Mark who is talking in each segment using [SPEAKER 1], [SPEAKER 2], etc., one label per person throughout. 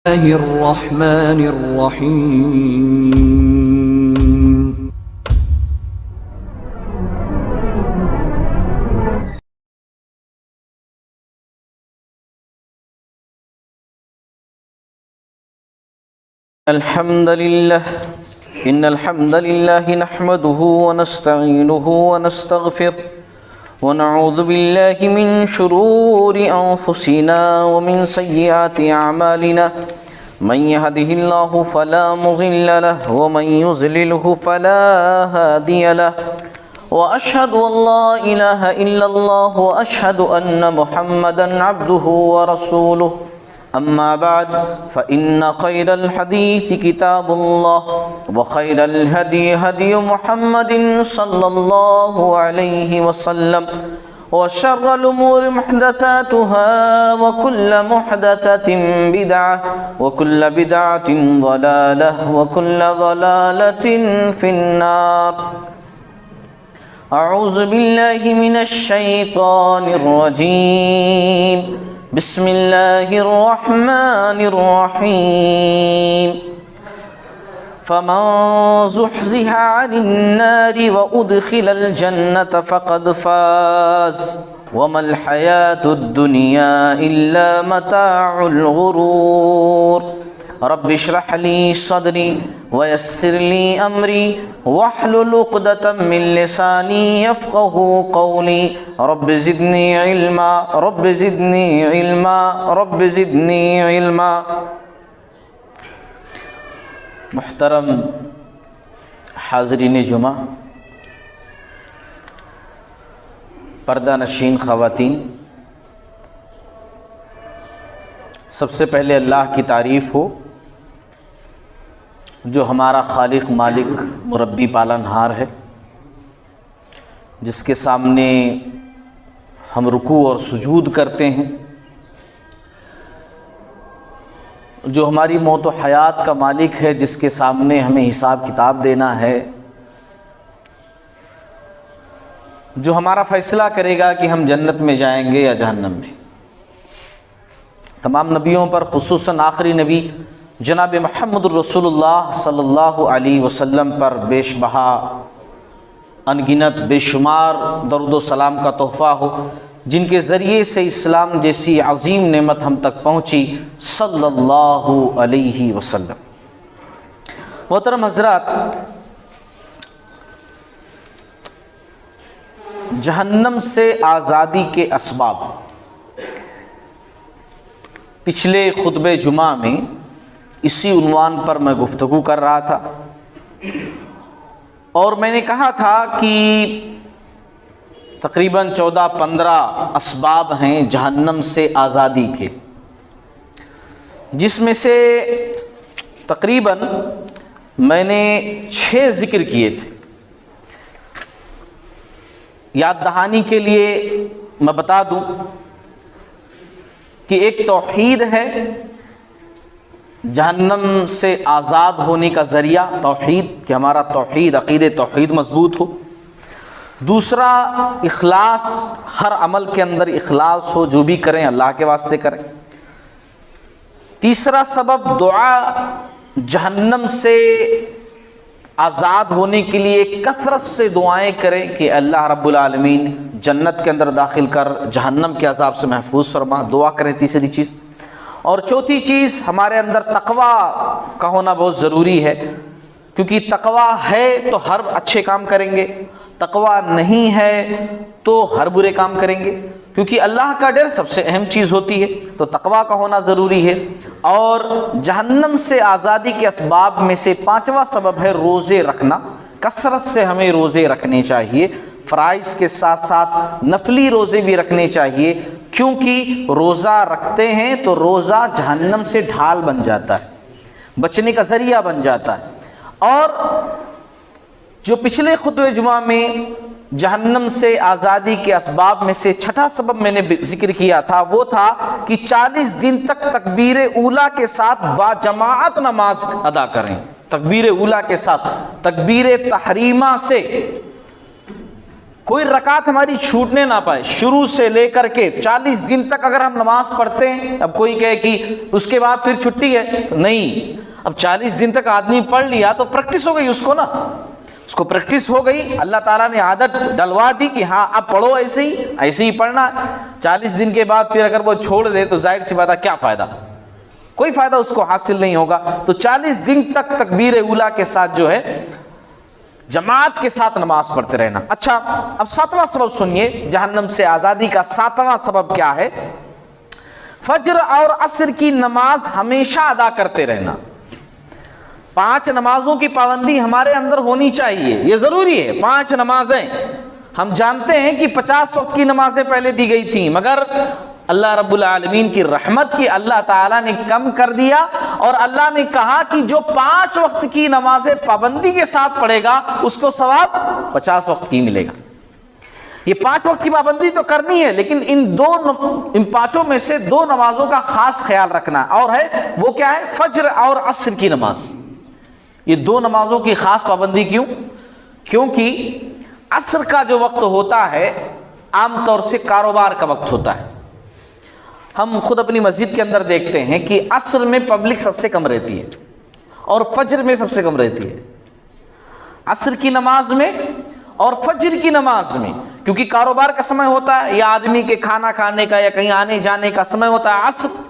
[SPEAKER 1] الله الرحمن الرحيم.
[SPEAKER 2] الحمد لله إن الحمد لله نحمده ونستعينه ونستغفره ونعوذ بالله من شرور أنفسنا ومن سيئات أعمالنا من يهده الله فلا مضل له ومن يضلله فلا هادي له وأشهد أن لا إله إلا الله وأشهد أن محمدا عبده ورسوله. أما بعد فإن خير الحديث كتاب الله وخير الهدي هدي محمد صلى الله عليه وسلم وشر الأمور محدثاتها وكل محدثة بدعة وكل بدعة ضلالة وكل ضلالة في النار. أعوذ بالله من الشيطان الرجيم. بسم الله الرحمن الرحيم. فمن زحزح عن النار وأدخل الجنة فقد فاز وما الحياة الدنيا إلا متاع الغرور. رب اشرح لي صدري ويسر لي أمري واحلل عقدة من لساني يفقه قولي. رب زدني علما رب زدني علما رب زدني علما. محترم حاضرین جمعہ، پردہ نشین خواتین، سب سے پہلے اللہ کی تعریف ہو جو ہمارا خالق، مالک، مربی، پالنہار ہے، جس کے سامنے ہم رکوع اور سجود کرتے ہیں، جو ہماری موت و حیات کا مالک ہے، جس کے سامنے ہمیں حساب کتاب دینا ہے، جو ہمارا فیصلہ کرے گا کہ ہم جنت میں جائیں گے یا جہنم میں. تمام نبیوں پر خصوصاً آخری نبی جناب محمد الرسول اللہ صلی اللہ علیہ وسلم پر بیش بہا انگنت بے شمار درود و سلام کا تحفہ ہو، جن کے ذریعے سے اسلام جیسی عظیم نعمت ہم تک پہنچی صلی اللہ علیہ وسلم. محترم حضرات، جہنم سے آزادی کے اسباب. پچھلے خطبہ جمعہ میں اسی عنوان پر میں گفتگو کر رہا تھا اور میں نے کہا تھا کہ تقریباً 14-15 اسباب ہیں جہنم سے آزادی کے، جس میں سے تقریباً میں نے 6 ذکر کیے تھے. یاد دہانی کے لیے میں بتا دوں کہ ایک توحید ہے، جہنم سے آزاد ہونے کا ذریعہ توحید، کہ ہمارا توحید، عقید توحید مضبوط ہو. دوسرا اخلاص، ہر عمل کے اندر اخلاص ہو، جو بھی کریں اللہ کے واسطے کریں. تیسرا سبب دعا، جہنم سے آزاد ہونے کے لیے کثرت سے دعائیں کریں کہ اللہ رب العالمین جنت کے اندر داخل کر، جہنم کے عذاب سے محفوظ فرما. دعا کریں. تیسری چیز. اور چوتھی چیز، ہمارے اندر تقویٰ کا ہونا بہت ضروری ہے، کیونکہ تقویٰ ہے تو ہر اچھے کام کریں گے، تقویٰ نہیں ہے تو ہر برے کام کریں گے، کیونکہ اللہ کا ڈر سب سے اہم چیز ہوتی ہے. تو تقویٰ کا ہونا ضروری ہے. اور جہنم سے آزادی کے اسباب میں سے 5واں سبب ہے روزے رکھنا. کثرت سے ہمیں روزے رکھنے چاہیے، فرائض کے ساتھ ساتھ نفلی روزے بھی رکھنے چاہیے، کیونکہ روزہ رکھتے ہیں تو روزہ جہنم سے ڈھال بن جاتا ہے، بچنے کا ذریعہ بن جاتا ہے. اور جو پچھلے خطبہ جمعہ میں جہنم سے آزادی کے اسباب میں سے 6واں سبب میں نے ذکر کیا تھا، وہ تھا کہ 40 دن تک تکبیر اولیٰ کے ساتھ با جماعت نماز ادا کریں. تکبیر اولیٰ کے ساتھ، تکبیر تحریمہ سے کوئی رکعت ہماری چھوٹنے نہ پائے، شروع سے لے کر کے 40 دن تک اگر ہم نماز پڑھتے ہیں، اب کوئی کہے کہ اس کے بعد پھر چھٹی ہے، نہیں، اب 40 دن تک آدمی پڑھ لیا تو پریکٹس ہو گئی اس کو نا، اس کو پریکٹس ہو گئی، اللہ تعالیٰ نے عادت ڈلوا دی کہ ہاں اب پڑھو ایسے ہی پڑھنا ہے۔ 40 دن کے بعد پھر اگر وہ چھوڑ دے تو ظاہر سی بات ہے کیا فائدہ، کوئی فائدہ اس کو حاصل نہیں ہوگا۔ تو 40 دن تک تکبیر اولیٰ کے ساتھ جو ہے جماعت کے ساتھ نماز پڑھتے رہنا۔ اچھا، اب 7واں سبب سنیے، جہنم سے آزادی کا 7واں سبب کیا ہے؟ فجر اور عصر کی نماز ہمیشہ ادا کرتے رہنا۔ 5 نمازوں کی پابندی ہمارے اندر ہونی چاہیے، یہ ضروری ہے۔ 5 نمازیں، ہم جانتے ہیں کہ 50 وقت کی نمازیں پہلے دی گئی تھیں، مگر اللہ رب العالمین کی رحمت کی اللہ تعالیٰ نے کم کر دیا، اور اللہ نے کہا کہ جو 5 وقت کی نمازیں پابندی کے ساتھ پڑھے گا اس کو ثواب 50 وقت کی ملے گا۔ یہ 5 وقت کی پابندی تو کرنی ہے، لیکن ان 5 میں سے 2 نمازوں کا خاص خیال رکھنا، اور ہے وہ کیا ہے؟ فجر اور عصر کی نماز۔ یہ 2 نمازوں کی خاص پابندی کیوں؟ کیونکہ عصر کا جو وقت ہوتا ہے عام طور سے کاروبار کا وقت ہوتا ہے۔ ہم خود اپنی مسجد کے اندر دیکھتے ہیں کہ عصر میں پبلک سب سے کم رہتی ہے اور فجر میں سب سے کم رہتی ہے، عصر کی نماز میں اور فجر کی نماز میں، کیونکہ کاروبار کا سمے ہوتا ہے، یا آدمی کے کھانا کھانے کا یا کہیں آنے جانے کا سمے ہوتا ہے عصر،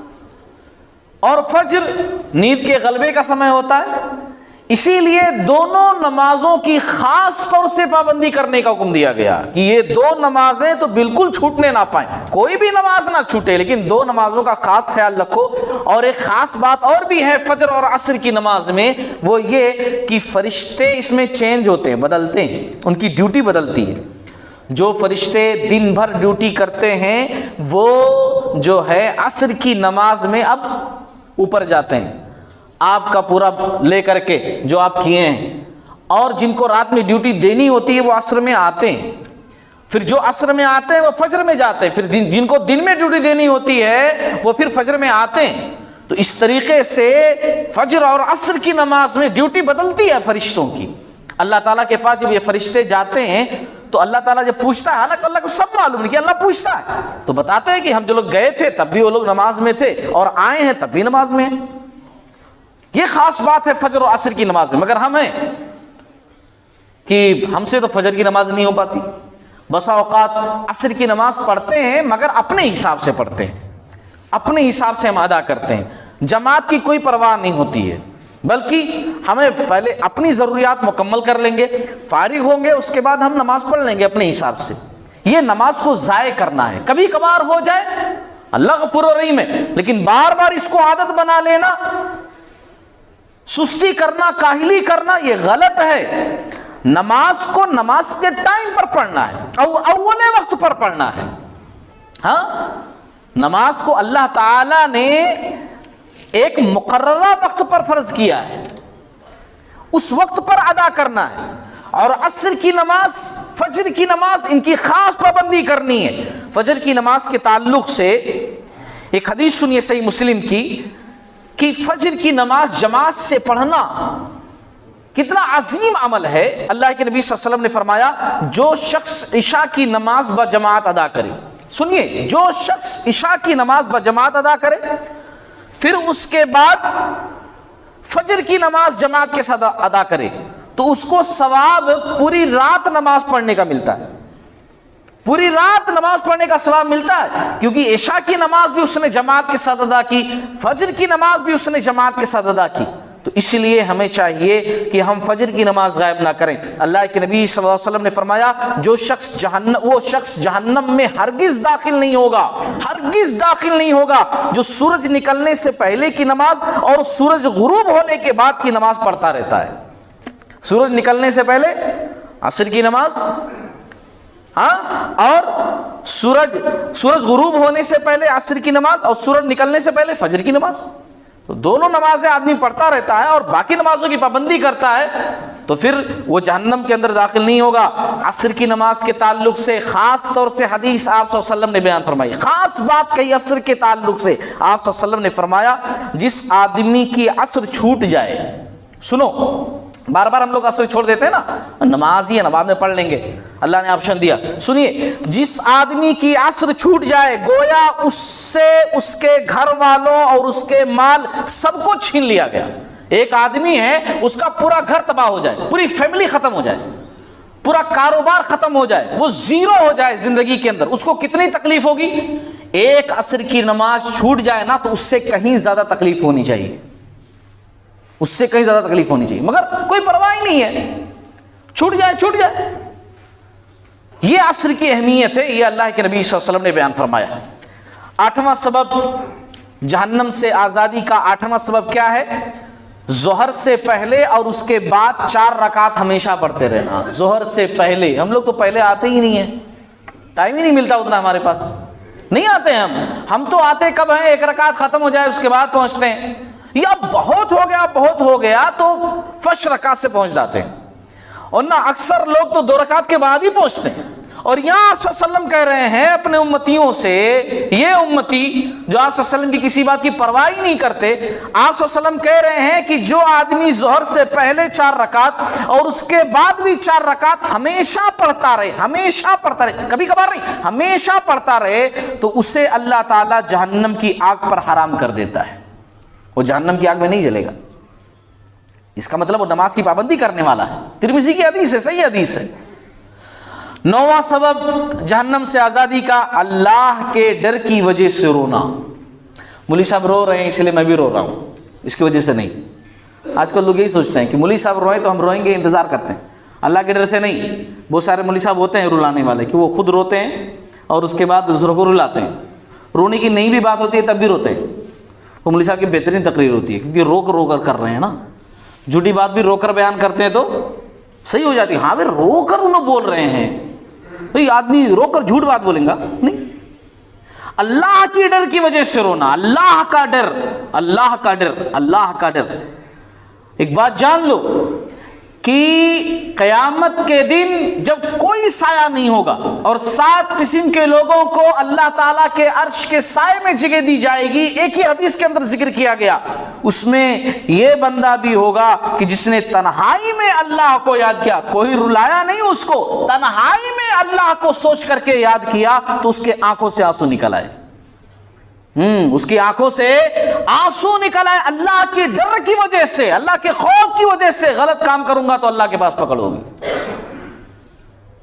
[SPEAKER 2] اور فجر نیند کے غلبے کا سمے ہوتا ہے۔ اسی لیے دونوں نمازوں کی خاص طور سے پابندی کرنے کا حکم دیا گیا کہ یہ 2 نمازیں تو بالکل چھوٹنے نہ پائیں، کوئی بھی نماز نہ چھوٹے، لیکن 2 نمازوں کا خاص خیال رکھو۔ اور ایک خاص بات اور بھی ہے فجر اور عصر کی نماز میں، وہ یہ کہ فرشتے اس میں چینج ہوتے ہیں، بدلتے ہیں، ان کی ڈیوٹی بدلتی ہے۔ جو فرشتے دن بھر ڈیوٹی کرتے ہیں وہ جو ہے عصر کی نماز میں اب اوپر جاتے ہیں، آپ کا پورا لے کر کے جو آپ کیے ہیں، اور جن کو رات میں ڈیوٹی دینی ہوتی ہے وہ عصر میں آتے ہیں، پھر جو عصر میں آتے ہیں وہ فجر میں جاتے ہیں، پھر جن کو دن میں ڈیوٹی دینی ہوتی ہے وہ پھر فجر میں آتے ہیں۔ تو اس طریقے سے فجر اور عصر کی نماز میں ڈیوٹی بدلتی ہے فرشتوں کی۔ اللہ تعالیٰ کے پاس جب یہ فرشتے جاتے ہیں تو اللہ تعالیٰ جب پوچھتا ہے، حالانکہ اللہ کو سب معلوم ہے کہ اللہ پوچھتا ہے، تو بتاتے ہیں کہ ہم جو لوگ گئے تھے تب بھی وہ لوگ نماز میں تھے، اور آئے ہیں تب بھی نماز میں ہیں۔ یہ خاص بات ہے فجر و عصر کی نماز میں، مگر ہم ہیں کہ ہم سے تو فجر کی نماز نہیں ہو پاتی، بسا اوقات عصر کی نماز پڑھتے ہیں مگر اپنے حساب سے پڑھتے ہیں، اپنے حساب سے ہم ادا کرتے ہیں، جماعت کی کوئی پرواہ نہیں ہوتی ہے، بلکہ ہمیں پہلے اپنی ضروریات مکمل کر لیں گے، فارغ ہوں گے، اس کے بعد ہم نماز پڑھ لیں گے اپنے حساب سے۔ یہ نماز کو ضائع کرنا ہے، کبھی کبھار ہو جائے، اللہ غفور و رحیم ہے، لیکن بار بار اس کو عادت بنا لینا، سستی کرنا، کاہلی کرنا، یہ غلط ہے۔ نماز کو نماز کے ٹائم پر پڑھنا ہے، اول وقت پر پڑھنا ہے۔ ہاں، نماز کو اللہ تعالی نے ایک مقررہ وقت پر فرض کیا ہے، اس وقت پر ادا کرنا ہے، اور عصر کی نماز، فجر کی نماز، ان کی خاص پابندی کرنی ہے۔ فجر کی نماز کے تعلق سے ایک حدیث سنیے صحیح مسلم کی، کہ فجر کی نماز جماعت سے پڑھنا کتنا عظیم عمل ہے۔ اللہ کے نبی صلی اللہ علیہ وسلم نے فرمایا، جو شخص عشاء کی نماز بجماعت ادا کرے، سنیے، جو شخص عشاء کی نماز بجماعت ادا کرے، پھر اس کے بعد فجر کی نماز جماعت کے ساتھ ادا کرے، تو اس کو ثواب پوری رات نماز پڑھنے کا ملتا ہے، پوری رات نماز پڑھنے کا ثواب ملتا ہے، کیونکہ عشاء کی نماز بھی اس نے جماعت کے ساتھ ادا کی، فجر کی نماز بھی اس نے جماعت کے ساتھ ادا کی۔ تو اس لیے ہمیں چاہیے کہ ہم فجر کی نماز غائب نہ کریں۔ اللہ کے نبی صلی اللہ علیہ وسلم نے فرمایا، وہ شخص جہنم میں ہرگز داخل نہیں ہوگا، ہرگز داخل نہیں ہوگا جو سورج نکلنے سے پہلے کی نماز اور سورج غروب ہونے کے بعد کی نماز پڑھتا رہتا ہے۔ سورج نکلنے سے پہلے عصر کی نماز، اور سورج غروب ہونے سے پہلے عصر کی نماز، اور سورج نکلنے سے پہلے فجر کی نماز۔ تو دونوں نمازیں آدمی پڑھتا رہتا ہے اور باقی نمازوں کی پابندی کرتا ہے، تو پھر وہ جہنم کے اندر داخل نہیں ہوگا۔ عصر کی نماز کے تعلق سے خاص طور سے حدیث آپ صلی اللہ علیہ وسلم نے بیان فرمائی، خاص بات کہی عصر کے تعلق سے۔ آپ صلی اللہ علیہ وسلم نے فرمایا، جس آدمی کی عصر چھوٹ جائے، سنو، بار بار ہم لوگ اثر چھوڑ دیتے ہیں نا، نماز ہی ہے نا، بعد میں پڑھ لیں گے، اللہ نے آپشن دیا۔ سنیے، جس آدمی کی عصر چھوٹ جائے گویا اس سے اس کے گھر والوں اور اس کے مال سب کو چھین لیا گیا۔ ایک آدمی ہے، اس کا پورا گھر تباہ ہو جائے، پوری فیملی ختم ہو جائے، پورا کاروبار ختم ہو جائے، وہ زیرو ہو جائے زندگی کے اندر، اس کو کتنی تکلیف ہوگی؟ ایک عصر کی نماز چھوٹ جائے نا تو اس سے کہیں زیادہ تکلیف ہونی چاہیے، اس سے کہیں زیادہ تکلیف ہونی چاہیے، مگر کوئی پرواہ ہی نہیں ہے، چھوٹ جائے چھوٹ جائے۔ یہ عصر کی اہمیت ہے، یہ اللہ کے نبی صلی اللہ علیہ وسلم نے بیان فرمایا۔ 8واں سبب جہنم سے آزادی کا 8واں سبب کیا ہے؟ ظہر سے پہلے اور اس کے بعد 4 رکعت ہمیشہ پڑھتے رہنا۔ ظہر سے پہلے، ہم لوگ تو پہلے آتے ہی نہیں ہیں، ٹائم ہی نہیں ملتا اتنا، ہمارے پاس نہیں آتے ہیں ہم تو آتے کب ہیں؟ 1 رکعت ختم ہو جائے اس کے بعد پہنچتے ہیں، یا بہت ہو گیا تو فرسٹ رکعت سے پہنچ جاتے ہیں، اور نہ اکثر لوگ تو 2 رکعت کے بعد ہی پہنچتے ہیں۔ اور یہاں آپ صلی اللہ علیہ وسلم کہہ رہے ہیں اپنے امتیوں سے، یہ امتی جو آپ صلی اللہ علیہ وسلم کی کسی بات کی پرواہ نہیں کرتے، آپ صلی اللہ علیہ وسلم کہہ رہے ہیں کہ جو آدمی ظہر سے پہلے 4 رکعت اور اس کے بعد بھی 4 رکعت ہمیشہ پڑھتا رہے، کبھی کبھار نہیں، ہمیشہ پڑھتا رہے، تو اسے اللہ تعالیٰ جہنم کی آگ پر حرام کر دیتا ہے، وہ جہنم کی آگ میں نہیں جلے گا۔ اس کا مطلب وہ نماز کی پابندی کرنے والا ہے، ترمذی کی حدیث ہے، صحیح حدیث ہے۔ 9واں سبب جہنم سے آزادی کا اللہ کے ڈر کی وجہ سے رونا۔ مولوی صاحب رو رہے ہیں اس لیے میں بھی رو رہا ہوں، اس کی وجہ سے نہیں۔ آج کل لوگ یہی سوچتے ہیں کہ مولوی صاحب روئیں تو ہم روئیں گے، انتظار کرتے ہیں، اللہ کے ڈر سے نہیں۔ بہت سارے مولوی صاحب ہوتے ہیں رلانے والے کہ وہ خود روتے ہیں اور اس کے بعد دوسروں کو رلاتے ہیں، رونے کی نہیں بھی بات ہوتی ہے تب بھی روتے ہیں۔ وہ مولوی صاحب کی بہترین تقریر ہوتی ہے کیونکہ رو کر کر رہے ہیں نا، جھوٹی بات بھی رو کر بیان کرتے ہیں تو صحیح ہو جاتی ہے۔ ہاں وہ رو کر انہوں بول رہے ہیں، بھئی آدمی رو کر جھوٹ بات بولیں گا نہیں، اللہ کی ڈر کی وجہ سے رونا، اللہ کا ڈر، اللہ کا ڈر، اللہ کا ڈر۔ ایک بات جان لو کہ قیامت کے دن جب کوئی سایہ نہیں ہوگا اور 7 قسم کے لوگوں کو اللہ تعالیٰ کے عرش کے سائے میں جگہ دی جائے گی، ایک ہی حدیث کے اندر ذکر کیا گیا، اس میں یہ بندہ بھی ہوگا کہ جس نے تنہائی میں اللہ کو یاد کیا، کوئی رلایا نہیں اس کو، تنہائی میں اللہ کو سوچ کر کے یاد کیا تو اس کے آنکھوں سے آنسو نکل آئے، اس کی آنکھوں سے آنسو نکل آئے، اللہ کی ڈر کی وجہ سے، اللہ کے خوف کی وجہ سے۔ غلط کام کروں گا تو اللہ کے پاس پکڑ ہوگی،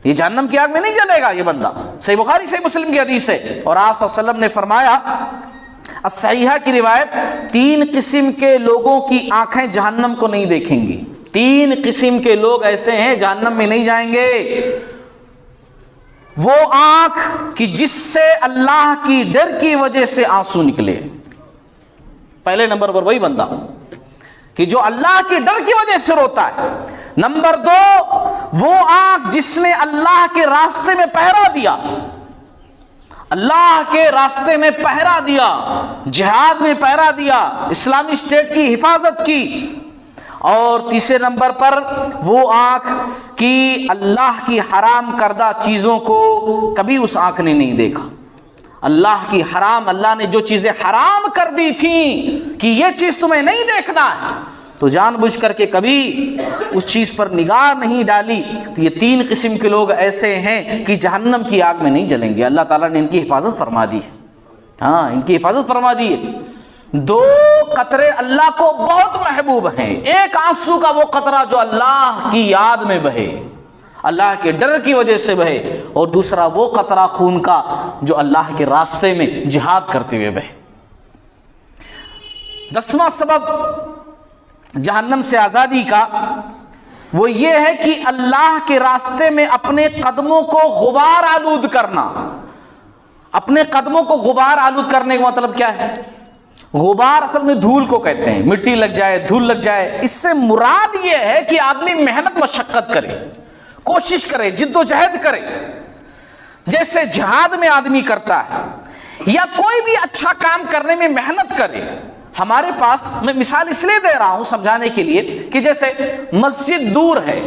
[SPEAKER 2] یہ جہنم کی آگ میں نہیں جلے گا یہ بندہ۔ صحیح بخاری صحیح مسلم کی حدیث ہے، اور آپ صلی اللہ علیہ وسلم نے فرمایا، الصحیحہ کی روایت، 3 قسم کے لوگوں کی آنکھیں جہنم کو نہیں دیکھیں گی۔ 3 قسم کے لوگ ایسے ہیں جہنم میں نہیں جائیں گے۔ وہ آنکھ کہ جس سے اللہ کی ڈر کی وجہ سے آنسو نکلے، پہلے نمبر پر وہی بندہ کہ جو اللہ کی ڈر کی وجہ سے روتا ہے۔ نمبر 2، وہ آنکھ جس نے اللہ کے راستے میں پہرا دیا، اللہ کے راستے میں پہرا دیا، جہاد میں پہرا دیا، اسلامی اسٹیٹ کی حفاظت کی۔ اور تیسرے نمبر پر وہ آنکھ کہ اللہ کی حرام کردہ چیزوں کو کبھی اس آنکھ نے نہیں دیکھا، اللہ کی حرام، اللہ نے جو چیزیں حرام کر دی تھیں کہ یہ چیز تمہیں نہیں دیکھنا ہے، تو جان بوجھ کر کے کبھی اس چیز پر نگاہ نہیں ڈالی۔ تو یہ 3 قسم کے لوگ ایسے ہیں کہ جہنم کی آگ میں نہیں جلیں گے، اللہ تعالیٰ نے ان کی حفاظت فرما دی ہے، ہاں ان کی حفاظت فرما دی ہے۔ 2 قطرے اللہ کو بہت محبوب ہیں، ایک آنسو کا وہ قطرہ جو اللہ کی یاد میں بہے، اللہ کے ڈر کی وجہ سے بہے، اور دوسرا وہ قطرہ خون کا جو اللہ کے راستے میں جہاد کرتے ہوئے بہے۔ 10واں سبب جہنم سے آزادی کا وہ یہ ہے کہ اللہ کے راستے میں اپنے قدموں کو غبار آلود کرنا۔ اپنے قدموں کو غبار آلود کرنے کا مطلب کیا ہے؟ غبار اصل میں دھول کو کہتے ہیں، مٹی لگ جائے، دھول لگ جائے، اس سے مراد یہ ہے کہ آدمی محنت مشقت کرے، کوشش کرے، جد و جہد کرے، جیسے جہاد میں آدمی کرتا ہے، یا کوئی بھی اچھا کام کرنے میں محنت کرے۔ ہمارے پاس، میں مثال اس لیے دے رہا ہوں سمجھانے کے لیے کہ جیسے مسجد دور ہے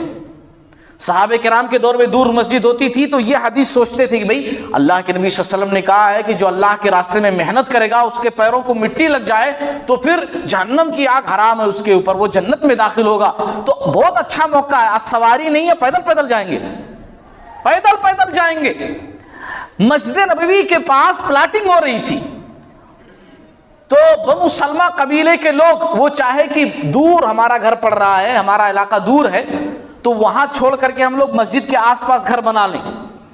[SPEAKER 2] صحابہ کرام کے دور میں دور مسجد ہوتی تھی تو یہ حدیث سوچتے تھے کہ بھئی اللہ کے نبی صلی اللہ علیہ وسلم نے کہا ہے کہ جو اللہ کے راستے میں محنت کرے گا اس کے پیروں کو مٹی لگ جائے تو پھر جہنم کی آگ حرام ہے اس کے اوپر، وہ جنت میں داخل ہوگا، تو بہت اچھا موقع ہے، آج سواری نہیں ہے، پیدل پیدل جائیں گے، پیدل پیدل جائیں گے۔ مسجد نبوی کے پاس پلاٹنگ ہو رہی تھی تو بنو سلمہ قبیلے کے لوگ وہ چاہے کہ دور ہمارا گھر پڑ رہا ہے، ہمارا علاقہ دور ہے، تو وہاں چھوڑ کر کے ہم لوگ مسجد کے آس پاس گھر بنا لیں۔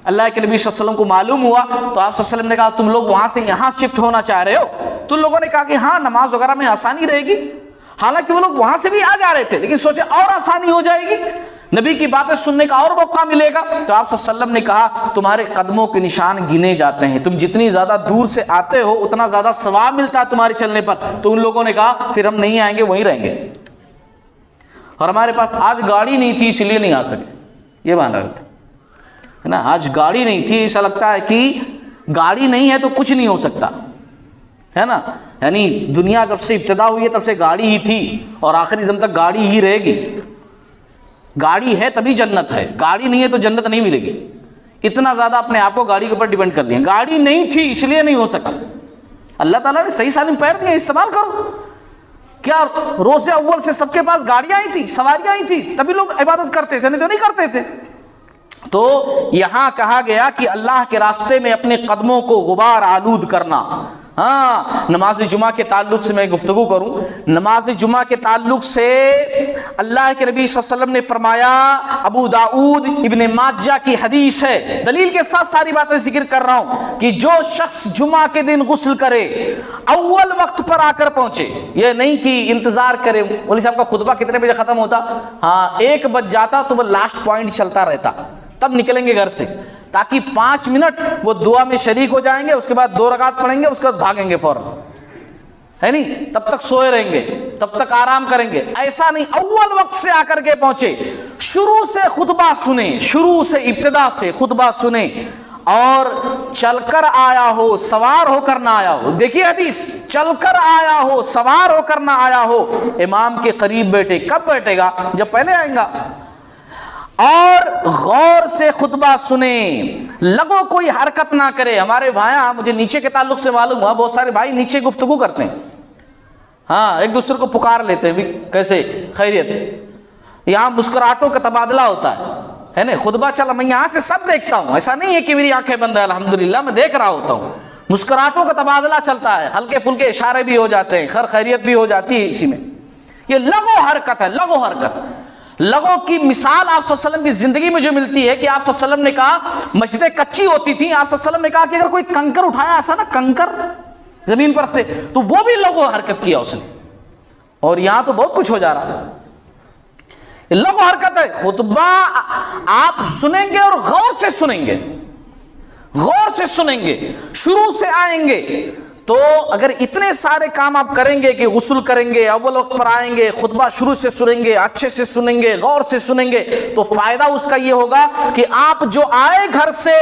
[SPEAKER 2] اللہ کے نبی صلی اللہ علیہ وسلم کو معلوم ہوا تو آپ صلی اللہ علیہ وسلم نے کہا تم لوگ وہاں سے یہاں شفٹ ہونا چاہ رہے ہو؟ تو لوگوں نے کہا کہ ہاں نماز وغیرہ میں آسانی رہے گی، حالانکہ وہ لوگ وہاں سے بھی آ جا رہے تھے لیکن سوچے اور آسانی ہو جائے گی، نبی کی باتیں سننے کا اور موقع ملے گا۔ تو آپ صلی اللہ علیہ وسلم نے کہا تمہارے قدموں کے نشان گنے جاتے ہیں، تم جتنی زیادہ دور سے آتے ہو اتنا زیادہ ثواب ملتا ہے تمہارے چلنے پر۔ تو ان لوگوں نے کہا پھر ہم نہیں آئیں گے، وہیں رہیں گے، اور ہمارے پاس آج گاڑی نہیں تھی اس لیے نہیں آ سکے، یہ مان رہے تھے نا، آج گاڑی نہیں تھی، ایسا لگتا ہے کہ گاڑی نہیں ہے تو کچھ نہیں ہو سکتا ہے نا، یعنی دنیا جب سے ابتدا ہوئی ہے تب سے گاڑی ہی تھی اور آخری دم تک گاڑی ہی رہے گی۔ گاڑی ہے تبھی جنت ہے، گاڑی نہیں ہے تو جنت نہیں ملے گی۔ اتنا زیادہ اپنے آپ کو گاڑی کے اوپر ڈیپینڈ کر لیا، گاڑی نہیں تھی اس لیے نہیں ہو سکا، اللہ تعالیٰ نے صحیح سالم پیر دیے، استعمال کرو۔ کیا روز اول سے سب کے پاس گاڑیاں ہی تھی، سواریاں ہی تھی، تبھی لوگ عبادت کرتے تھے، نہیں تو نہیں کرتے تھے۔ تو یہاں کہا گیا کہ اللہ کے راستے میں اپنے قدموں کو غبار آلود کرنا۔ ہاں، نماز جمعہ کے تعلق سے میں گفتگو کروں، نماز جمعہ کے تعلق سے اللہ کے نبی صلی اللہ علیہ وسلم نے فرمایا، ابو داؤد ابن ماجہ کی حدیث ہے، دلیل کے ساتھ ساری باتیں ذکر کر رہا ہوں، کہ جو شخص جمعہ کے دن غسل کرے اول وقت پر آ کر پہنچے، یہ نہیں کہ انتظار کرے مولوی صاحب کا خطبہ کتنے بجے ختم ہوتا، ہاں 1 بج جاتا تو وہ لاسٹ پوائنٹ چلتا رہتا، تب نکلیں گے گھر سے، تاکہ 5 منٹ وہ دعا میں شریک ہو جائیں گے، اس کے بعد 2 رکعت پڑھیں گے، اس کے بعد بھاگیں گے فوراً، ہے نہیں، تب تک سوئے رہیں گے، تب تک آرام کریں گے۔ ایسا نہیں، اول وقت سے آ کر کے پہنچے، شروع سے خطبہ سنیں، شروع سے ابتدا سے خطبہ سنیں، اور چل کر آیا ہو سوار ہو کر نہ آیا ہو، دیکھیے حدیث، چل کر آیا ہو سوار ہو کر نہ آیا ہو، امام کے قریب بیٹھے، کب بیٹھے گا؟ جب پہلے آئیں گا، اور غور سے خطبہ سنیں، لگو کوئی حرکت نہ کرے۔ ہمارے بھائیاں، مجھے نیچے کے تعلق سے معلوم ہوا بہت سارے بھائی نیچے گفتگو کرتے ہیں، ہاں ایک دوسرے کو پکار لیتے ہیں، بھی کیسے خیریت، یہاں مسکراہٹوں کا تبادلہ ہوتا ہے نا، خطبہ چلا، میں یہاں سے سب دیکھتا ہوں، ایسا نہیں ہے کہ میری آنکھیں بند ہے، الحمدللہ میں دیکھ رہا ہوتا ہوں، مسکراہٹوں کا تبادلہ چلتا ہے، ہلکے پھلکے اشارے بھی ہو جاتے ہیں، خیر خیریت بھی ہو جاتی ہے اسی میں، یہ لغو حرکت ہے، لغو حرکت۔ لغو کی مثال آپ صلی اللہ علیہ وسلم کی زندگی میں جو ملتی ہے کہ آپ صلی اللہ علیہ وسلم نے کہا مسجدیں کچی ہوتی تھیں، آپ صلی اللہ علیہ وسلم نے کہا کہ اگر کوئی کنکر اٹھایا ایسا نا، کنکر زمین پر سے، تو وہ بھی لغو حرکت کیا اس نے، اور یہاں تو بہت کچھ ہو جا رہا ہے، لغو حرکت ہے۔ خطبہ آپ سنیں گے اور غور سے سنیں گے، غور سے سنیں گے، شروع سے آئیں گے، تو اگر اتنے سارے کام آپ کریں گے کہ غسل کریں گے، اول وقت پر آئیں گے، خطبہ شروع سے سنیں گے، اچھے سے سنیں گے، غور سے سنیں گے، تو فائدہ اس کا یہ ہوگا کہ آپ جو آئے گھر سے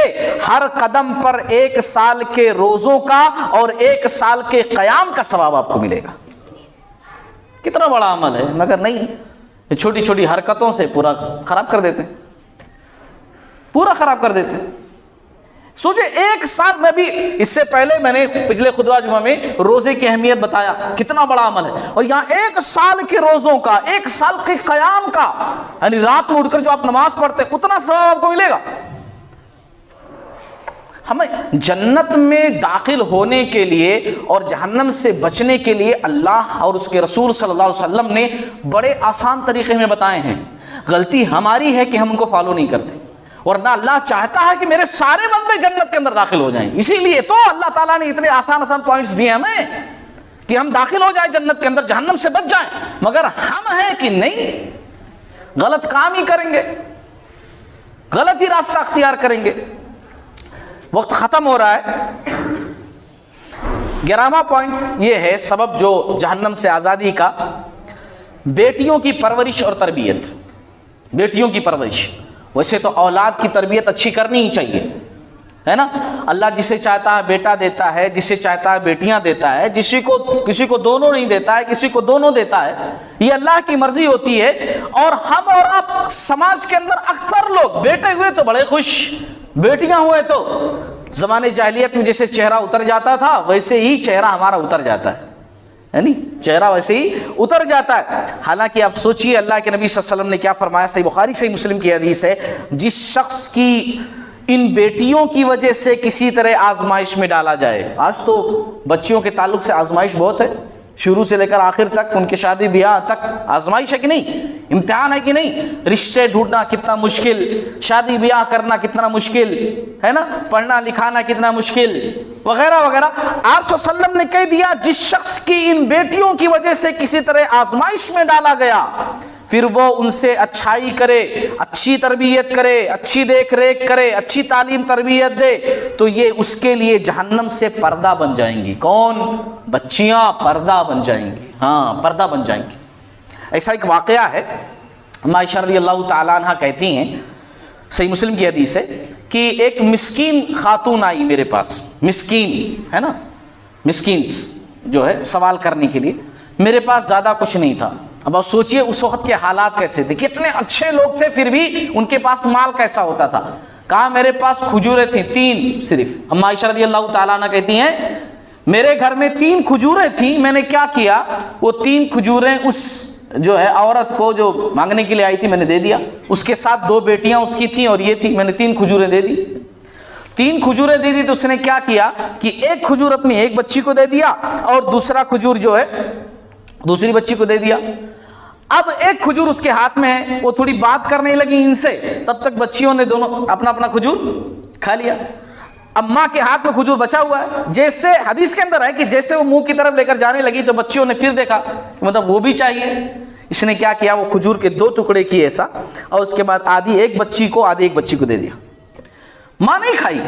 [SPEAKER 2] ہر قدم پر 1 سال کے روزوں کا اور 1 سال کے قیام کا ثواب آپ کو ملے گا۔ کتنا بڑا عمل ہے، مگر نہیں، چھوٹی چھوٹی حرکتوں سے پورا خراب کر دیتے ہیں، پورا خراب کر دیتے ہیں۔ سوچے 1 سال میں بھی، اس سے پہلے میں نے پچھلے خطبہ جمعہ میں روزے کی اہمیت بتایا، کتنا بڑا عمل ہے، اور یہاں 1 سال کے روزوں کا، 1 سال کے قیام کا، یعنی رات میں اٹھ کر جو آپ نماز پڑھتے ہیں اتنا ثواب آپ کو ملے گا۔ ہمیں جنت میں داخل ہونے کے لیے اور جہنم سے بچنے کے لیے اللہ اور اس کے رسول صلی اللہ علیہ وسلم نے بڑے آسان طریقے میں بتائے ہیں۔ غلطی ہماری ہے کہ ہم ان کو فالو نہیں کرتے، ورنہ اللہ چاہتا ہے کہ میرے سارے بندے جنت کے اندر داخل ہو جائیں، اسی لیے تو اللہ تعالیٰ نے اتنے آسان آسان پوائنٹس دیے ہمیں کہ ہم داخل ہو جائیں جنت کے اندر، جہنم سے بچ جائیں، مگر ہم ہیں کہ نہیں، غلط کام ہی کریں گے، غلط ہی راستہ اختیار کریں گے۔ وقت ختم ہو رہا ہے۔ 11واں پوائنٹ یہ ہے سبب جو جہنم سے آزادی کا، بیٹیوں کی پرورش اور تربیت، بیٹیوں کی پرورش۔ ویسے تو اولاد کی تربیت اچھی کرنی ہی چاہیے، ہے نا. اللہ جسے چاہتا ہے بیٹا دیتا ہے, جسے چاہتا ہے بیٹیاں دیتا ہے, کسی کو دونوں نہیں دیتا ہے, کسی کو دونوں دیتا ہے. یہ اللہ کی مرضی ہوتی ہے. اور ہم اور آپ سماج کے اندر اکثر لوگ بیٹے ہوئے تو بڑے خوش, بیٹیاں ہوئے تو زمانے جاہلیت میں جیسے چہرہ اتر جاتا تھا ویسے ہی چہرہ ہمارا اتر جاتا ہے, یعنی چہرہ ویسے ہی اتر جاتا ہے. حالانکہ آپ سوچئے اللہ کے نبی صلی اللہ علیہ وسلم نے کیا فرمایا, صحیح بخاری صحیح مسلم کی حدیث ہے, جس شخص کی ان بیٹیوں کی وجہ سے کسی طرح آزمائش میں ڈالا جائے. آج تو بچیوں کے تعلق سے آزمائش بہت ہے, شروع سے لے کر آخر تک, ان کے شادی بیاہ تک آزمائش ہے کہ نہیں, امتحان ہے کہ نہیں. رشتے ڈھونڈنا کتنا مشکل, شادی بیاہ کرنا کتنا مشکل ہے نا, پڑھنا لکھانا کتنا مشکل وغیرہ وغیرہ. آپ صلی اللہ علیہ وسلم نے کہہ دیا جس شخص کی ان بیٹیوں کی وجہ سے کسی طرح آزمائش میں ڈالا گیا پھر وہ ان سے اچھائی کرے, اچھی تربیت کرے, اچھی دیکھ ریکھ کرے, اچھی تعلیم تربیت دے, تو یہ اس کے لیے جہنم سے پردہ بن جائیں گی. کون؟ بچیاں پردہ بن جائیں گی. ہاں, پردہ بن جائیں گی. ایسا ایک واقعہ ہے, عائشہ رضی اللہ تعالیٰ عنہ کہتی ہیں, صحیح مسلم کی حدیث ہے, کہ ایک مسکین خاتون آئی میرے پاس. مسکین ہے نا, مسکین جو ہے سوال کرنے کے لیے. میرے پاس زیادہ کچھ نہیں تھا. اب آپ سوچئے اس وقت کے حالات کیسے تھے, کتنے اچھے لوگ تھے پھر بھی ان کے پاس مال کیسا ہوتا تھا. کہا میرے پاس کھجوریں تھیں 3 صرف. ام عائشہ رضی اللہ تعالیٰ عنہ کہتی ہیں میرے گھر میں 3 کھجوریں تھیں, میں نے کیا کیا, وہ 3 کھجوریں اس جو ہے عورت کو جو مانگنے کے لیے آئی تھی میں نے دے دیا. اس کے ساتھ 2 بیٹیاں اس کی تھیں اور یہ تھی, میں نے 3 کھجوریں دے دی. 3 کھجوریں دے دی تو اس نے کیا کیا کہ ایک کھجور اپنی ایک بچی کو دے دیا اور دوسرا کھجور جو ہے دوسری بچی کو دے دیا. اب ایک کھجور اس کے ہاتھ میں ہے, وہ تھوڑی بات کرنے لگی ان سے, تب تک بچیوں نے دونوں اپنا اپنا کھجور کھا لیا. اب ماں کے ہاتھ میں کھجور بچا ہوا ہے. جیسے حدیث کے اندر ہے کہ جیسے وہ منہ کی طرف لے کر جانے لگی تو بچیوں نے پھر دیکھا کہ مطلب وہ بھی چاہیے. اس نے کیا کیا, وہ کھجور کے 2 ٹکڑے کیے ایسا, اور اس کے بعد آدھی ایک بچی کو آدھی ایک بچی کو دے دیا. ماں نہیں کھائی.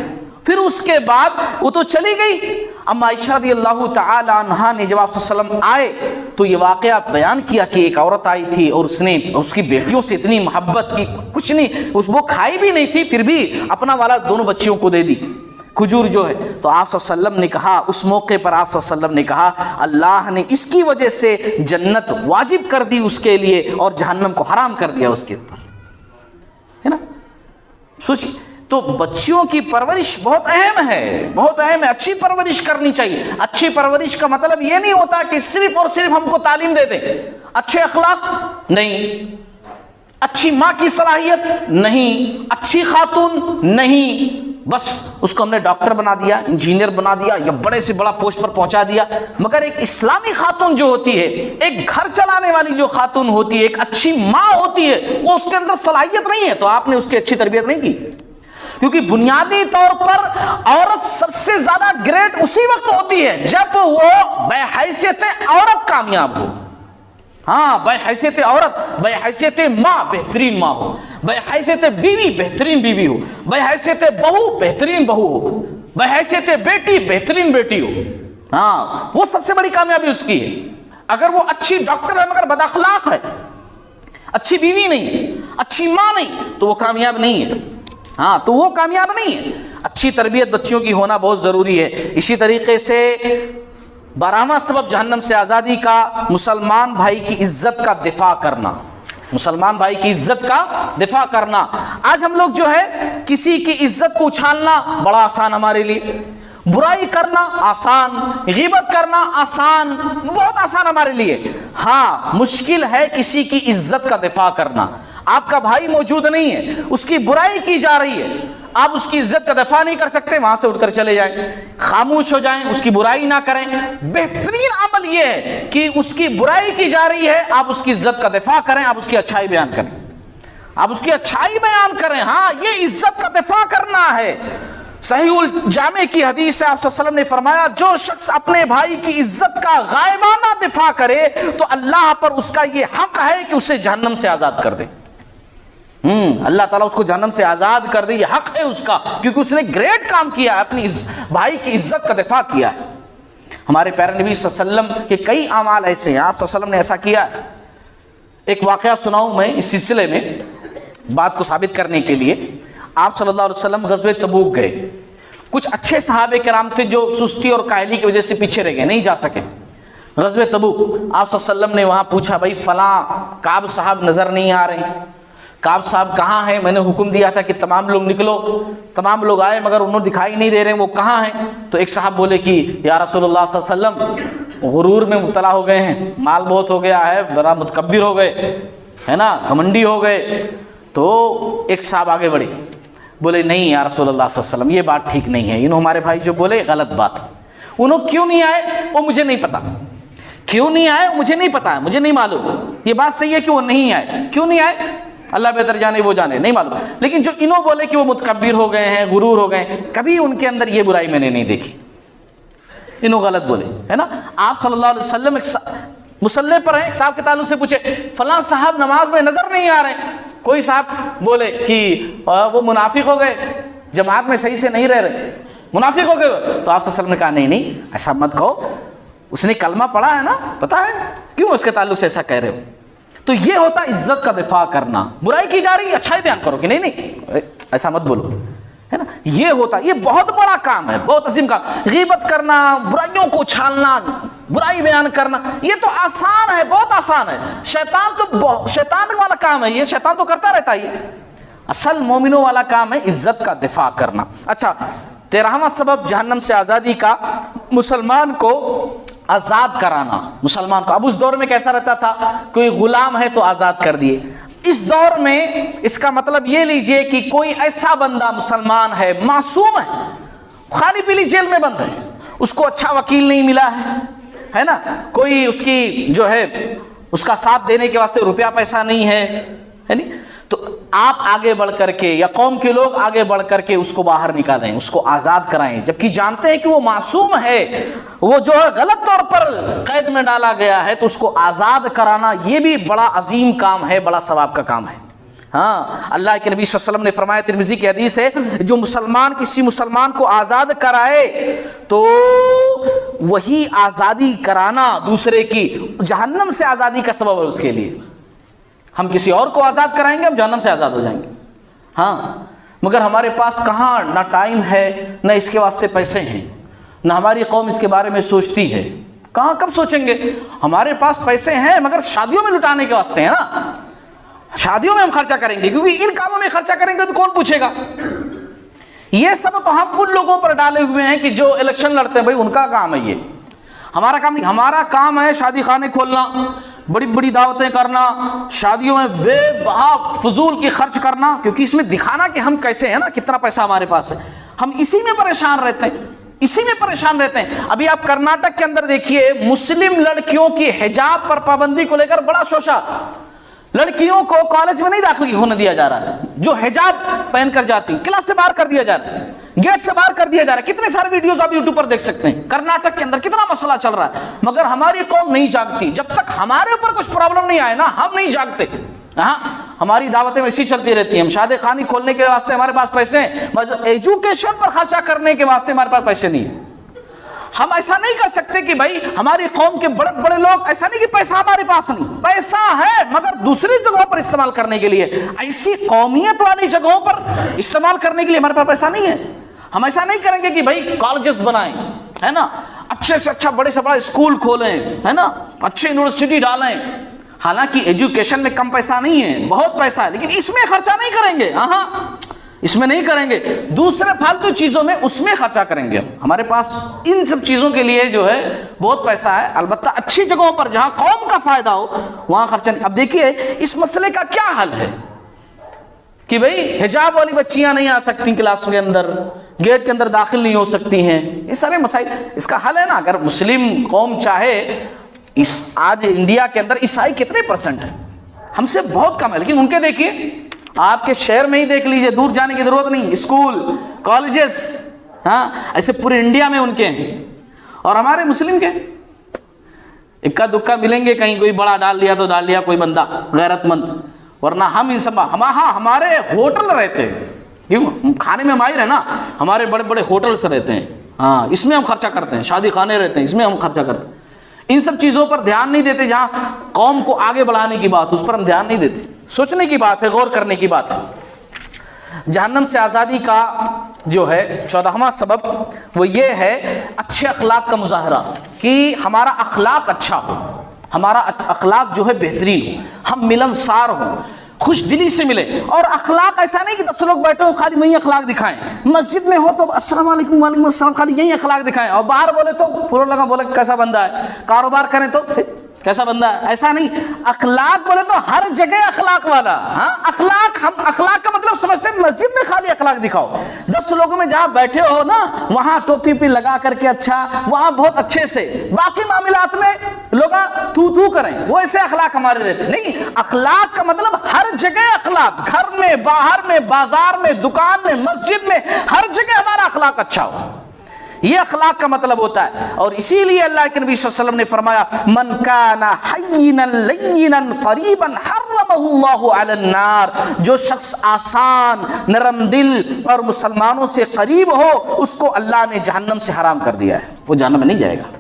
[SPEAKER 2] پھر اس کے بعد وہ تو چلی گئی. اما عائشہ رضی اللہ تعالی عنہا نے جب آپ صلی اللہ علیہ وسلم آئے تو یہ واقعہ بیان کیا کہ ایک عورت آئی تھی اور اس نے اس کی بیٹیوں سے اتنی محبت کی, کچھ نہیں, وہ کھائی بھی نہیں تھی پھر بھی اپنا والا دونوں بچیوں کو دے دی کھجور جو ہے. تو آپ صلی اللہ علیہ وسلم نے کہا, اس موقع پر آپ صلی اللہ علیہ وسلم نے کہا اللہ نے اس کی وجہ سے جنت واجب کر دی اس کے لیے اور جہنم کو حرام کر دیا اس کے اوپر, ہے نا. سوچیے, تو بچیوں کی پرورش بہت اہم ہے, بہت اہم ہے. اچھی پرورش کرنی چاہیے. اچھی پرورش کا مطلب یہ نہیں ہوتا کہ صرف اور صرف ہم کو تعلیم دے دیں, اچھے اخلاق نہیں, اچھی ماں کی صلاحیت نہیں, اچھی خاتون نہیں, بس اس کو ہم نے ڈاکٹر بنا دیا, انجینئر بنا دیا یا بڑے سے بڑا پوسٹ پر پہنچا دیا. مگر ایک اسلامی خاتون جو ہوتی ہے, ایک گھر چلانے والی جو خاتون ہوتی ہے, ایک اچھی ماں ہوتی ہے, وہ اس کے اندر صلاحیت نہیں ہے تو آپ نے اس کی اچھی تربیت نہیں کی. کیونکہ بنیادی طور پر عورت سب سے زیادہ گریٹ اسی وقت ہوتی ہے جب وہ بحیثیت عورت کامیاب ہو. ہاں, بحیثیت عورت, بحیثیت ماں بہترین ماں ہو, بحیثیت بیوی بہترین بیوی ہو, بحیثیت بہو بہترین بہو ہو, بحیثیت بیٹی بہترین بیٹی ہو. ہاں, وہ سب سے بڑی کامیابی اس کی ہے. اگر وہ اچھی ڈاکٹر ہے مگر بد اخلاق ہے, اچھی بیوی نہیں, اچھی ماں نہیں, تو وہ کامیاب نہیں ہے. ہاں, تو وہ کامیاب نہیں ہے. اچھی تربیت بچیوں کی ہونا بہت ضروری ہے. اسی طریقے سے 12واں سبب جہنم سے آزادی کا مسلمان بھائی کی عزت کا دفاع کرنا. مسلمان بھائی کی عزت کا دفاع کرنا. آج ہم لوگ جو ہے کسی کی عزت کو اچھالنا بڑا آسان ہمارے لیے, برائی کرنا آسان, غیبت کرنا آسان, بہت آسان ہمارے لیے. ہاں, مشکل ہے کسی کی عزت کا دفاع کرنا. آپ کا بھائی موجود نہیں ہے, اس کی برائی کی جا رہی ہے, آپ اس کی عزت کا دفاع نہیں کر سکتے, وہاں سے اٹھ کر چلے جائیں, خاموش ہو جائیں, اس کی برائی نہ کریں. بہترین عمل یہ ہے کہ اس کی برائی کی جا رہی ہے, آپ اس کی عزت کا دفاع کریں, آپ اس کی اچھائی بیان کریں, آپ اس کی اچھائی بیان کریں. ہاں, یہ عزت کا دفاع کرنا ہے. صحیح الجامع کی حدیث ہے, آپ صلی اللہ علیہ وسلم نے فرمایا جو شخص اپنے بھائی کی عزت کا غائبانہ دفاع کرے تو اللہ پر اس کا یہ حق ہے کہ اسے جہنم سے آزاد کر دے. اللہ تعالیٰ اس کو جہنم سے آزاد کر دے, یہ حق ہے اس کا, کیونکہ اس نے گریٹ کام کیا ہے, اپنی بھائی کی عزت کا دفاع کیا ہے. ہمارے پیارے نبی صلی اللہ علیہ وسلم کے کئی اعمال ایسے ہیں, آپ صلی اللہ علیہ وسلم نے ایسا کیا ہے. ایک واقعہ سناؤں میں اس سلسلے میں بات کو ثابت کرنے کے لیے. آپ صلی اللہ علیہ وسلم غزوہ تبوک گئے, کچھ اچھے صحابہ کرام تھے جو سستی اور کاہلی کی وجہ سے پیچھے رہ گئے, نہیں جا سکے. غزوہ تبوک آپ صلی اللہ علیہ وسلم نے وہاں پوچھا بھائی فلاں کعب صاحب نظر نہیں آ رہے, کعب صاحب کہاں ہیں؟ میں نے حکم دیا تھا کہ تمام لوگ نکلو, تمام لوگ آئے مگر انہوں دکھائی نہیں دے رہے, وہ کہاں ہیں؟ تو ایک صاحب بولے کہ یا رسول اللہ صلی اللہ علیہ وسلم غرور میں مبتلا ہو گئے ہیں, مال بہت ہو گیا ہے, بڑا متکبر ہو گئے ہے نا, گھمنڈی ہو گئے. تو ایک صاحب آگے بڑھے, بولے نہیں یا رسول اللہ صلی اللہ علیہ وسلم یہ بات ٹھیک نہیں ہے, انہوں ہمارے بھائی جو بولے غلط بات. انہوں کیوں نہیں آئے وہ مجھے نہیں پتا, کیوں نہیں آئے مجھے نہیں پتا ہے, مجھے نہیں معلوم. یہ بات صحیح ہے کہ وہ نہیں آئے, کیوں نہیں آئے اللہ بہتر جانے, وہ جانے, نہیں معلوم. لیکن جو انہوں بولے کہ وہ متکبر ہو گئے ہیں, غرور ہو گئے ہیں, کبھی ان کے اندر یہ برائی میں نے نہیں دیکھی. انہوں غلط بولے ہے نا. آپ صلی اللہ علیہ وسلم ایک مصلی پر ہیں, ایک صاحب کے تعلق سے پوچھے فلاں صاحب نماز میں نظر نہیں آ رہے ہیں. کوئی صاحب بولے کہ وہ منافق ہو گئے, جماعت میں صحیح سے نہیں رہ رہے, منافق ہو گئے. تو آپ صلی اللہ علیہ وسلم نے کہا نہیں ایسا مت کہو, اس نے کلمہ پڑھا ہے نا, پتا ہے کیوں اس کے تعلق سے ایسا کہہ رہے ہو. تو یہ ہوتا عزت کا دفاع کرنا. برائی کی جا رہی ہے اچھائی بیان کرو کہ نہیں ایسا مت بولو, ہے نا. یہ ہوتا, یہ بہت بڑا کام ہے, بہت عظیم کام. غیبت کرنا, برائیوں کو اچھالنا, برائی بیان کرنا, یہ تو آسان ہے, بہت آسان ہے. شیطان والا کام ہے یہ, شیطان تو کرتا رہتا ہے. اصل مومنوں والا کام ہے عزت کا دفاع کرنا. اچھا 13واں سبب جہنم سے آزادی کا, مسلمان کو آزاد کرانا. مسلمان کو, اب اس دور میں کیسا رہتا تھا, کوئی غلام ہے تو آزاد کر دیے. اس دور میں اس کا مطلب یہ لیجئے کہ کوئی ایسا بندہ مسلمان ہے, معصوم ہے, خالی پیلی جیل میں بند ہے, اس کو اچھا وکیل نہیں ملا ہے نا, کوئی اس کی جو ہے اس کا ساتھ دینے کے واسطے روپیہ پیسہ نہیں ہے نہیں, تو آپ آگے بڑھ کر کے یا قوم کے لوگ آگے بڑھ کر کے اس کو باہر نکالیں, اس کو آزاد کرائیں, جبکہ جانتے ہیں کہ وہ معصوم ہے, وہ جو ہے غلط طور پر قید میں ڈالا گیا ہے, تو اس کو آزاد کرانا یہ بھی بڑا عظیم کام ہے, بڑا ثواب کا کام ہے. ہاں اللہ کے نبی صلی اللہ علیہ وسلم نے فرمایا, ترمذی کی حدیث ہے, جو مسلمان کسی مسلمان کو آزاد کرائے تو وہی آزادی کرانا دوسرے کی جہنم سے آزادی کا سبب ہے اس کے لیے. ہم کسی اور کو آزاد کرائیں گے, ہم جہنم سے آزاد ہو جائیں گے. ہاں مگر ہمارے پاس کہاں نہ ٹائم ہے, نہ اس کے واسطے پیسے ہیں, نہ ہماری قوم اس کے بارے میں سوچتی ہے. کہاں کب سوچیں گے, ہمارے پاس پیسے ہیں مگر شادیوں میں لٹانے کے واسطے ہیں نا, شادیوں میں ہم خرچہ کریں گے, کیونکہ ان کاموں میں خرچہ کریں گے تو کون پوچھے گا. یہ سب تو ہم ان لوگوں پر ڈالے ہوئے ہیں کہ جو الیکشن لڑتے ہیں, بھائی ان کا کام ہے یہ, ہمارا کام نہیں. ہمارا کام ہے شادی خانے کھولنا, بڑی بڑی دعوتیں کرنا, شادیوں میں بے بہا فضول کی خرچ کرنا, کیونکہ اس میں دکھانا کہ ہم کیسے ہیں نا, کتنا پیسہ ہمارے پاس ہے. ہم اسی میں پریشان رہتے ہیں, اسی میں پریشان رہتے ہیں. ابھی آپ کرناٹک کے اندر دیکھیے, مسلم لڑکیوں کی حجاب پر پابندی کو لے کر بڑا شوشہ, لڑکیوں کو کالج میں نہیں داخل ہونے دیا جا رہا ہے, جو حجاب پہن کر جاتی کلاس سے باہر کر دیا جا رہا ہے, گیٹ سے باہر کر دیا جا رہا ہے. کتنے سارے ویڈیوز آپ یوٹیوب پر دیکھ سکتے ہیں, کرناٹک کے اندر کتنا مسئلہ چل رہا ہے. مگر ہماری قوم نہیں جاگتی, جب تک ہمارے اوپر کچھ پرابلم نہیں آئے نا, ہم نہیں جاگتے. ہاں ہماری دعوتیں ویسی چلتی رہتی ہیں. ہم شادی خانی کھولنے کے واسطے ہمارے پاس پیسے ہیں, ایجوکیشن پر خرچہ کرنے کے واسطے ہمارے پاس پیسے نہیں ہیں. ہم ایسا نہیں کر سکتے کہ بھائی ہماری قوم کے بڑے بڑے لوگ, ایسا نہیں کہ پیسہ ہمارے پاس نہیں, پیسہ ہے مگر دوسری جگہوں پر استعمال کرنے کے لیے, ایسی قومیت والی جگہوں پر استعمال کرنے کے لیے ہمارے پاس پیسہ نہیں ہے. ہم ایسا نہیں کریں گے کہ بھائی کالجز بنائیں, ہے نا, اچھے سے اچھا بڑے سے بڑا اسکول کھولیں, ہے نا, اچھے یونیورسٹی ڈالیں. حالانکہ ایجوکیشن میں کم پیسہ نہیں ہے, بہت پیسہ ہے, لیکن اس میں خرچہ نہیں کریں گے. ہاں اس میں نہیں کریں گے, دوسرے فالتو چیزوں میں اس میں خرچہ کریں گے. ہمارے پاس ان سب چیزوں کے لیے جو ہے بہت پیسہ ہے, البتہ اچھی جگہوں پر جہاں قوم کا فائدہ ہو وہاں خرچہ نہیں. اب دیکھیے اس مسئلے کا کیا حل ہے کہ بھئی حجاب والی بچیاں نہیں آ سکتی کلاس کے اندر, گیٹ کے اندر داخل نہیں ہو سکتی ہیں, یہ سارے مسائل. اس کا حل ہے نا, اگر مسلم قوم چاہے, آج انڈیا کے اندر عیسائی کتنے پرسنٹ ہیں, ہم سے بہت کم ہے, لیکن ان کے دیکھیے آپ کے شہر میں ہی دیکھ لیجئے, دور جانے کی ضرورت نہیں, اسکول کالجز, ہاں ایسے پورے انڈیا میں ان کے ہیں. اور ہمارے مسلم کے اکا دکا ملیں گے, کہیں کوئی بڑا ڈال دیا تو ڈال دیا کوئی بندہ غیرت مند, ورنہ ہم ان سب ہمارے ہوٹل رہتے ہیں, کیوں کھانے میں ماہر ہے نا, ہمارے بڑے بڑے ہوٹلس رہتے ہیں, ہاں اس میں ہم خرچہ کرتے ہیں, شادی خانے رہتے ہیں, اس میں ہم خرچہ کرتے ہیں. ان سب چیزوں پر دھیان نہیں دیتے, جہاں قوم کو آگے بڑھانے کی بات اس پر ہم دھیان نہیں دیتے. سوچنے کی بات ہے, غور کرنے کی بات ہے. جہنم سے آزادی کا جو ہے 14واں سبب وہ یہ ہے اچھے اخلاق کا مظاہرہ، کہ ہمارا اخلاق اچھا ہو، ہمارا اخلاق جو ہے بہترین ہو، ہم ملنسار ہوں، خوش دلی سے ملے. اور اخلاق ایسا نہیں کہ 10 لوگ بیٹھے ہو خالی وہی اخلاق دکھائیں، مسجد میں ہو تو السلام علیکم وعلیکم السلام خالی یہی اخلاق دکھائیں، اور باہر بولے تو پورا لگا بولے کیسا بندہ ہے، کاروبار کریں تو کیسا بندہ ہے. ایسا نہیں، اخلاق بولے تو ہر جگہ اخلاق والا. ہاں اخلاق، ہم اخلاق کا مطلب سمجھتے ہیں مسجد میں خالی اخلاق دکھاؤ، 10 لوگوں میں جہاں بیٹھے ہو نا وہاں ٹوپی پی لگا کر کے اچھا، وہاں بہت اچھے سے، باقی معاملات میں لوگ تو کریں، وہ ایسے اخلاق ہمارے رہتے نہیں. اخلاق کا مطلب ہر جگہ اخلاق، گھر میں، باہر میں، بازار میں، دکان میں، مسجد میں، ہر جگہ ہمارا اخلاق اچھا ہو، یہ اخلاق کا مطلب ہوتا ہے. اور اسی لیے اللہ کے نبی صلی اللہ علیہ وسلم نے فرمایا من کان حینا لینا قریبا حرمہ اللہ علی النار، جو شخص آسان، نرم دل اور مسلمانوں سے قریب ہو اس کو اللہ نے جہنم سے حرام کر دیا ہے، وہ جہنم میں نہیں جائے گا.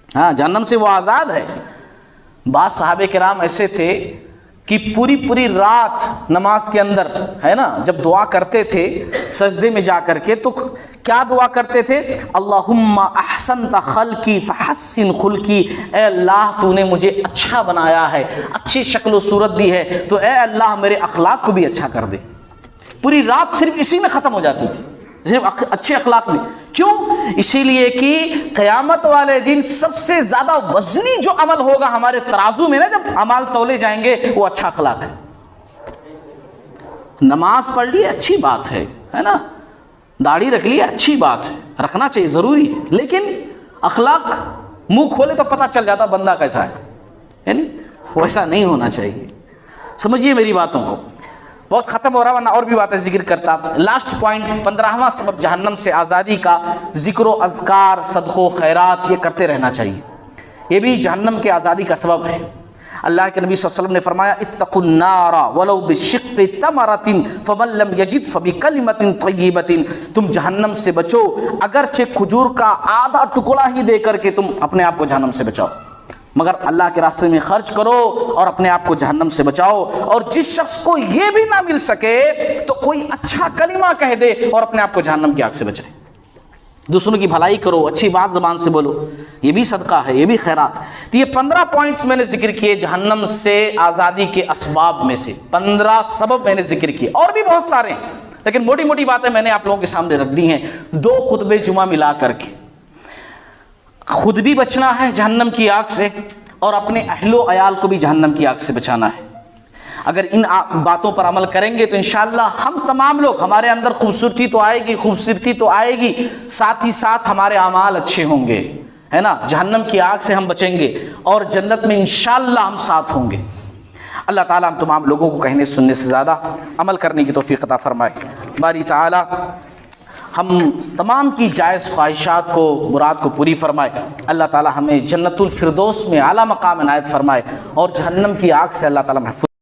[SPEAKER 2] ہاں جہنم سے وہ آزاد ہے. بعض صحابہ کرام ایسے تھے کہ پوری رات نماز کے اندر ہے نا جب دعا کرتے تھے سجدے میں جا کر کے تو کیا دعا کرتے تھے؟ اللہم احسنت خلقی فحسن خلقی، اے اللہ تو نے مجھے اچھا بنایا ہے، اچھی شکل و صورت دی ہے، تو اے اللہ میرے اخلاق کو بھی اچھا کر دے. پوری رات صرف اسی میں ختم ہو جاتی تھی، صرف اچھے اخلاق میں. کیوں؟ اسی لیے کہ قیامت والے دن سب سے زیادہ وزنی جو عمل ہوگا ہمارے ترازو میں نا جب اعمال تولے جائیں گے وہ اچھا اخلاق ہے. نماز پڑھ لی اچھی بات ہے نا، داڑھی رکھ لی اچھی بات ہے، رکھنا چاہیے ضروری ہے، لیکن اخلاق منہ کھولے تو پتہ چل جاتا بندہ کیسا ہے، یعنی ویسا نہیں ہونا چاہیے. سمجھیے میری باتوں کو. وقت ختم ہو رہا ورنہ اور بھی باتیں ذکر کرتا. لاسٹ پوائنٹ 15واں سبب جہنم سے آزادی کا، ذکر و اذکار، صدقہ و خیرات یہ کرتے رہنا چاہیے، یہ بھی جہنم کے آزادی کا سبب ہے. اللہ کے نبی صلی اللہ علیہ وسلم نے فرمایا اتقوا النار ولو بشق تمرۃ فمن لم یجد فبکلمۃ طیبۃ، تم جہنم سے بچو اگرچہ کھجور کا آدھا ٹکڑا ہی دے کر کے تم اپنے آپ کو جہنم سے بچاؤ، مگر اللہ کے راستے میں خرچ کرو اور اپنے آپ کو جہنم سے بچاؤ. اور جس شخص کو یہ بھی نہ مل سکے تو کوئی اچھا کلمہ کہہ دے اور اپنے آپ کو جہنم کی آگ سے بچائے. دوسروں کی بھلائی کرو، اچھی بات زبان سے بولو، یہ بھی صدقہ ہے، یہ بھی خیرات. تو یہ 15 پوائنٹس میں نے ذکر کیے جہنم سے آزادی کے اسباب میں سے، 15 سبب میں نے ذکر کیے، اور بھی بہت سارے ہیں لیکن موٹی موٹی باتیں میں نے آپ لوگوں کے سامنے رکھ دی ہیں. 2 خطبے جمعہ ملا کر کے خود بھی بچنا ہے جہنم کی آگ سے اور اپنے اہل و عیال کو بھی جہنم کی آگ سے بچانا ہے. اگر ان باتوں پر عمل کریں گے تو انشاءاللہ ہم تمام لوگ، ہمارے اندر خوبصورتی تو آئے گی، ساتھ ہی ساتھ ہمارے اعمال اچھے ہوں گے، ہے نا. جہنم کی آگ سے ہم بچیں گے اور جنت میں انشاءاللہ ہم ساتھ ہوں گے. اللہ تعالیٰ ہم تمام لوگوں کو کہنے سننے سے زیادہ عمل کرنے کی توفیق عطا فرمائے. باری تعالیٰ ہم تمام کی جائز خواہشات کو، مراد کو پوری فرمائے. اللہ تعالیٰ ہمیں جنت الفردوس میں اعلیٰ مقام عنایت فرمائے اور جہنم کی آگ سے اللہ تعالیٰ محفوظ